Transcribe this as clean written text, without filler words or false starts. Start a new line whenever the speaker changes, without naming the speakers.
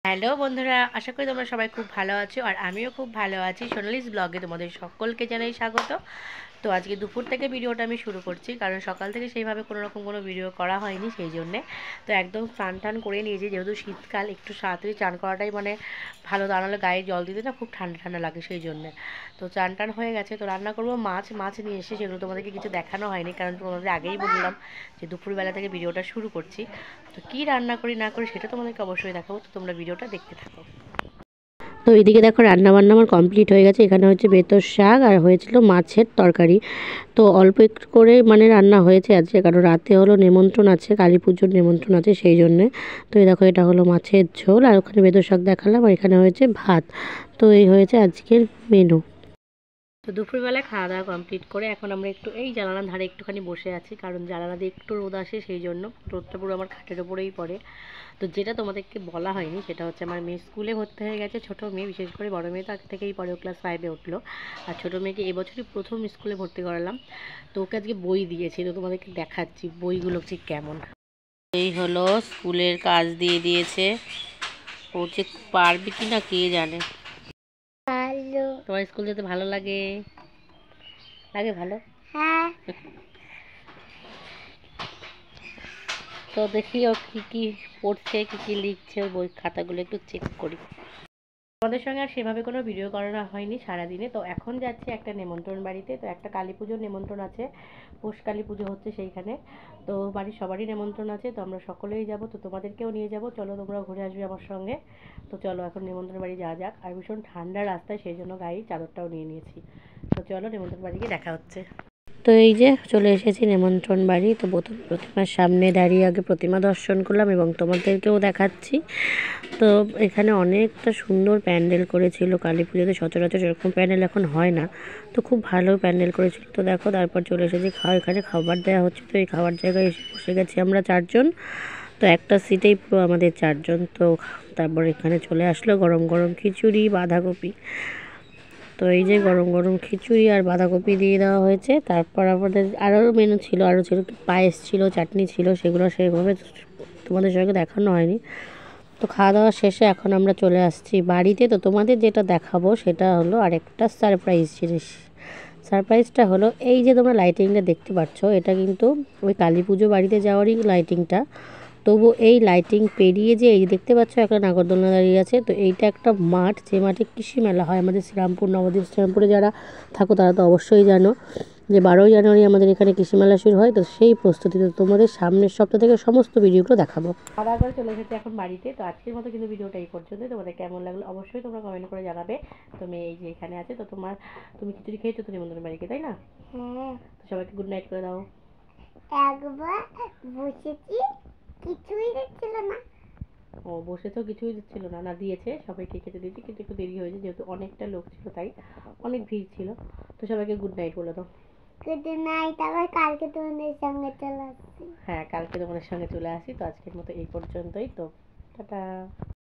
Hello বন্ধুরা, আশা করি তোমরা সবাই খুব ভালো আছো আর আমিও খুব ভালো আছি। সোনালিস ব্লগে তোমাদের সকলকে জানাই স্বাগত। তো আজকে দুপুর থেকে ভিডিওটা আমি শুরু করছি, কারণ সকাল থেকে সেইভাবে কোনো ভিডিও করা হয়নি, সেই জন্যে। তো একদম স্নান টান করে নিয়েছি, যেহেতু শীতকাল একটু তাড়াতাড়ি চান করাটাই ভালো, তা নাহলে গায়ে জল দিতে না খুব ঠান্ডা ঠান্ডা লাগে, সেই জন্যে। তো চান টান হয়ে গেছে, তো রান্না করবো মাছ নিয়ে এসে, সেগুলো তোমাদেরকে কিছু দেখানো হয়নি, কারণ তোমাদের আগেই বললাম যে দুপুরবেলা থেকে ভিডিওটা শুরু করছি। তো কী রান্না করি না করি সেটা তোমাদেরকে অবশ্যই দেখাবো, তো তোমরা ভিডিওটা দেখতে থাকো। তো এইদিকে দেখো রান্নাবান্না আমার কমপ্লিট হয়ে গেছে। এখানে হচ্ছে বেতর শাক আর হয়েছিল মাছের তরকারি। তো অল্প একটু করে রান্না হয়েছে আজকে, কারণ রাতে হলো নেমন্ত্রণ আছে, কালী পুজোর নেমন্ত্রণ আছে, সেই জন্যে। তো এই দেখো এটা হলো মাছের ঝোল, আর ওখানে বেতর শাক দেখালাম, আর এখানে হয়েছে ভাত। তো এই হয়েছে আজকের মেনু। তো দুপুরবেলা খাওয়া দাওয়া কমপ্লিট করে এখন আমরা একটু এই জানালার ধারে একটুখানি বসে আছি, কারণ জানালা দিয়ে একটু রোদ আসে, সেই জন্য রোদটা পুরো আমার খাটের ওপরেই পড়ে। তো যেটা তোমাদেরকে বলা হয়নি সেটা হচ্ছে আমার মেয়ে স্কুলে ভর্তি হয়ে গেছে। ছোটো মেয়ে, বিশেষ করে বড় মেয়ে তো আগে থেকেই পড়ে, ও ক্লাস 5-এ উঠলো। আর ছোটো মেয়েকে এবছরই প্রথম স্কুলে ভর্তি করালাম। তো ওকে আজকে বই দিয়েছি, তো তোমাদেরকে দেখাচ্ছি বইগুলো ঠিক কেমন। এই হলো স্কুলের কাজ দিয়ে দিয়েছে, ও যে পারবে কি না কে জানে। তোমার স্কুল যেতে ভালো লাগে? লাগে ভালো? হ্যাঁ। তো দেখি ও কী কী পড়ছে, কী লিখছে, ওর বই খাতাগুলো একটু চেক করি। আমাদের সঙ্গে আর সেভাবে কোনো ভিডিও করানো হয়নি সারাদিনে। তো এখন যাচ্ছি একটা নেমন্ত্রণ বাড়িতে। তো একটা কালী পুজোর নেমন্ত্রণ আছে, পৌষ কালী পুজো হচ্ছে সেইখানে। তো বাড়ির সবারই নেমন্ত্রণ আছে, তো আমরা সকলেই যাব। তো তোমাদেরকেও নিয়ে যাব, চলো তোমরা ঘুরে আসবে আমার সঙ্গে। তো চলো এখন নেমন্ত্রণ বাড়ি যাওয়া যাক। আর ভীষণ ঠান্ডা রাস্তায়, সেই জন্য গাড়ির চাদরটাও নিয়ে নিয়েছি। তো চলো নেমন্ত্রণ বাড়ি গিয়ে দেখা হচ্ছে। তো এই যে চলে এসেছি নেমন্ত্রণ বাড়ি। তো প্রতিমার সামনে দাঁড়িয়ে আগে প্রতিমা দর্শন করলাম এবং তোমাদেরকেও দেখাচ্ছি। তো এখানে অনেকটা সুন্দর প্যান্ডেল করেছিল, কালী পুজোতে সচরাচর এরকম প্যান্ডেল এখন হয় না। তো খুব ভালো প্যান্ডেল করেছিল। তো দেখো তারপর চলে এসেছি এখানে খাবার দেওয়া হচ্ছে। তো এই খাবার জায়গায় এসে বসে গেছি আমরা 4 জন। তো একটা সিটেই পুরো আমাদের 4 জন। তো তারপর এখানে চলে আসলো গরম গরম খিচুড়ি, বাঁধাকপি। তো এই যে গরম গরম খিচুড়ি আর বাঁধাকপি দিয়ে দেওয়া হয়েছে। তারপর আমাদের আরও মেনু ছিল, আরও ছিল পায়েস ছিল, চাটনি ছিল, সেগুলো সেভাবে তোমাদের সঙ্গে দেখানো হয়নি। তো খাওয়া দাওয়া শেষে এখন আমরা চলে আসছি বাড়িতে। তো তোমাদের যেটা দেখাবো সেটা হলো আরেকটা সারপ্রাইজ জিনিস। সারপ্রাইজটা হলো এই যে তোমরা লাইটিংটা দেখতে পাচ্ছ, এটা কিন্তু ওই কালী পুজো বাড়িতে যাওয়ারই লাইটিংটা। তবু এই লাইটিং পেরিয়ে যে এই দেখতে পাচ্ছ একটা নাগরদোলনা দাঁড়িয়ে আছে। তো এইটা একটা মাঠ, যে মাঠে কৃষি মেলা হয় আমাদের শ্রীরামপুর, নবদ্বীপ শ্রীরামপুরে যারা থাকো তারা তো অবশ্যই জানো যে 12ই জানুয়ারি আমাদের এখানে কৃষি মেলা শুরু হয়। তো সেই প্রস্তুতি তো তোমাদের সামনের সপ্তাহ থেকে সমস্ত ভিডিওগুলো দেখাবো। খাওয়া দাওয়া করে চলে এসেছি এখন বাড়িতে। তো আজকের মতো কিন্তু ভিডিওটা এই পর্যন্তই। তোমাদের কেমন লাগলো অবশ্যই তোমরা কমেন্ট করে জানাবে। তুমি এই যে এখানে আছে, তো তুমি খিচুড়ি খেয়েছো তো নিমন্ত্রণ বাড়িতে, তাই না? হ্যাঁ। তো সবাইকে গুড নাইট করে দাও। একবার বসেছি, কিছুই দিচ্ছিল না। ও বসে তো কিছুই দিচ্ছিল না? না দিয়েছে, সবাইকে খেতে দিয়েছি, কিন্তু একটু দেরি হয়েছে যেহেতু অনেকটা লোক ছিল, তাই অনেক ভিড় ছিল। তো সবাইকে গুড নাইট বলে দাও। গুড নাইট, আবার কালকে তোমাদের সঙ্গে চলে আসছি। হ্যাঁ, কালকে তোমাদের সঙ্গে চলে আসি। তো আজকের মতো এই পর্যন্তই। তো টাটা।